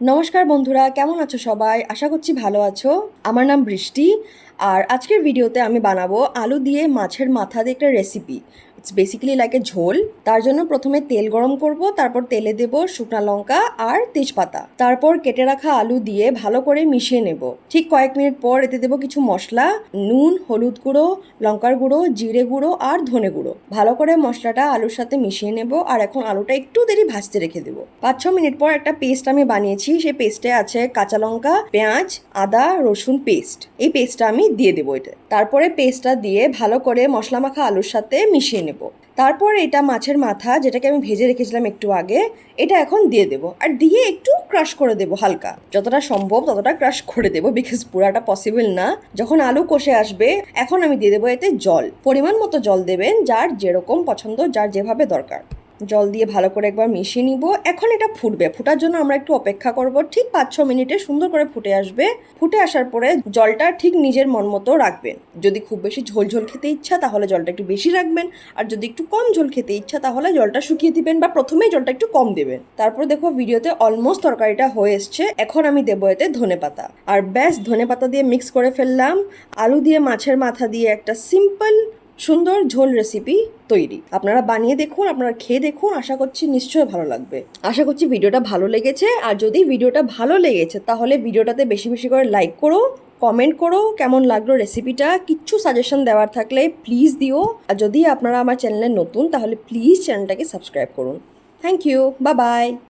নমস্কার বন্ধুরা, কেমন আছো সবাই? আশা করছি ভালো আছো। আমার নাম বৃষ্টি। আর আজকের ভিডিওতে আমি বানাবো আলু দিয়ে মাছের মাথা দিয়ে একটা recipe. It's basically like a ঝোল। তার জন্য প্রথমে তেল গরম করব, তারপর তেলে দেব শুকনো লঙ্কা আর তেজপাতা, তারপর কেটে রাখা আলু দিয়ে ভালো করে মিশিয়ে নেব। ঠিক কয়েক মিনিট পর এতে দেবো কিছু মশলা, নুন, হলুদ গুঁড়ো, লঙ্কার গুঁড়ো, জিরে গুঁড়ো আর ধনে গুঁড়ো। ভালো করে মশলাটা আলুর সাথে মিশিয়ে নেব। আর এখন আলুটা একটু দেরি ভাজতে রেখে দেবো। 5-6 মিনিট পর একটা পেস্ট আমি বানিয়েছি। সেই পেস্টে আছে কাঁচা লঙ্কা, পেঁয়াজ, আদা, রসুন পেস্ট। এই পেস্টটা আমি দিয়ে দেবো এটা। তারপরে পেস্টটা দিয়ে ভালো করে মশলা মাখা আলুর সাথে মিশিয়ে নেব। তারপর এটা মাছের মাথা, যেটাকে আমি ভেজে রেখেছিলাম একটু আগে, এটা এখন দিয়ে দেবো। আর দিয়ে একটু ক্রাশ করে দেবো, হালকা যতটা সম্ভব ততটা ক্রাশ করে দেবো, বিকজ পুরাটা পসিবল না। যখন আলু কষে আসবে এখন আমি দিয়ে দেবো এতে জল। পরিমাণ মতো জল দেবেন, যার যেরকম পছন্দ, যার যেভাবে দরকার। জল দিয়ে ভালো করে একবার মিশিয়ে নিব। এখন এটা ফুটবে। ফোটার জন্য আমরা একটু অপেক্ষা করব। ঠিক 5-6 মিনিটে সুন্দর করে ফুটে আসবে। ফুটে আসার পরে জলটা ঠিক নিজের মন মতো রাখবেন। যদি খুব বেশি ঝোল ঝোল খেতে ইচ্ছা তাহলে জলটা একটু বেশি রাখবেন, আর যদি একটু কম ঝোল খেতে ইচ্ছা তাহলে জলটা শুকিয়ে দিবেন, বা প্রথমেই জলটা একটু কম দেবেন। তারপর দেখো ভিডিওতে অলমোস্ট তরকারিটা হয়ে এসছে। এখন আমি দেবো এতে ধনেপাতা। আর ব্যাস, ধনেপাতা দিয়ে মিক্স করে ফেললাম। আলু দিয়ে মাছের মাথা দিয়ে একটা সিম্পল সুন্দর ঝোল রেসিপি তৈরি। আপনারা বানিয়ে দেখুন, আপনারা খেয়ে দেখুন। আশা করছি নিশ্চয়ই ভালো লাগবে। আশা করছি ভিডিওটা ভালো লেগেছে। আর যদি ভিডিওটা ভালো লেগেছে তাহলে ভিডিওটাতে বেশি বেশি করে লাইক করো, কমেন্ট করো কেমন লাগলো রেসিপিটা। কিচ্ছু সাজেশন দেওয়ার থাকলে প্লিজ দিও। আর যদি আপনারা আমার চ্যানেলে নতুন তাহলে প্লিজ চ্যানেলটাকে সাবস্ক্রাইব করুন। Thank you, bye by.